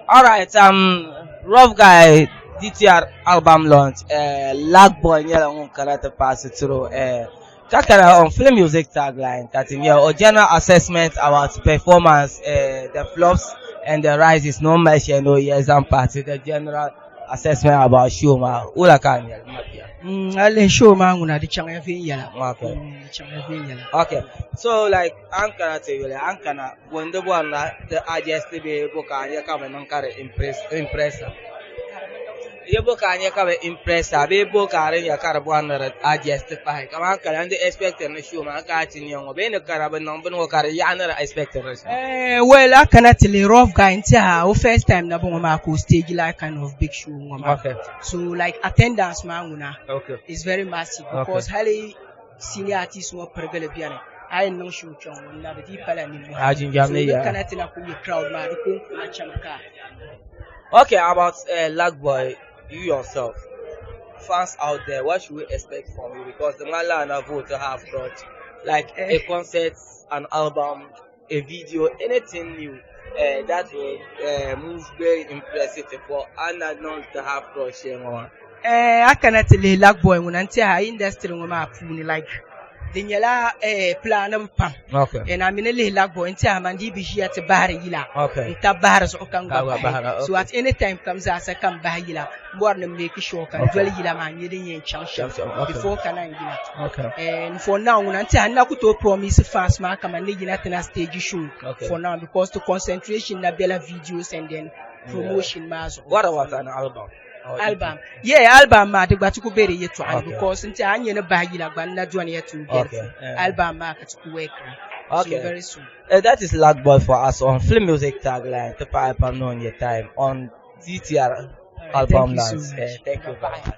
Alright, Rough Guy DTR album launch, Lag Boy Nyela on character pass it through, Kakara on film music tagline, that in your general assessment about performance, the flops and the rises, no measure, no years and party, the general assessment about Shuma, Ula Kanya. Ale show manguna di changa fi yala. Okay. Changa fi yala. Okay. So like Ankara te yule Ankara wende bwana the adjust be boka ya kama nankare impressa. Ye boka ya kama impressa be boka re ya kara bwana adjust pa kama Ankara ande expect na show ma ka tin yongo be ne kara be non beno kara ya na expect re. Well, I cannot tell a rough guy until first time na bongo ma ko stage like kind of big show ngoma. Okay. So like attendance manguna. Okay. Is very massive because highly senior artists who are pergale piano. I know show chong na the pala ni mo. Ajin jamne ya. Cannot tell a crowd ma ko na chamaka. Okay, about Lag Boy, you yourself, fans out there, what should we expect from you? Because the Mala and vote to have got like a concert, an album, a video, anything new that will move very impressive for unknown to have got share. I cannot tell a lag boy when until I industry ngoma funi like the nyala plan pam. Okay. And I'm in a lag boy until I'm andi be here to bahar yila. Okay. Ita bahar so kan go. Okay. So at any time comes as I come bahar yila. More than make sure can dwell yila man yidin chance before can I yila. Okay. And for now until I nakuto promise fans ma come and yila na stage show. Okay. For now because the concentration na bella videos and then promotion mazo. What about an album? Album. Yeah, album ma de gbatuku bere yetu because nti anye ne baagi la gban na duane yetu get. Album ma katuku work. Okay. So very soon. That is Lag Boy for us on Film Music tagline. To pipe on your time on DTR album launch. Thank you very much.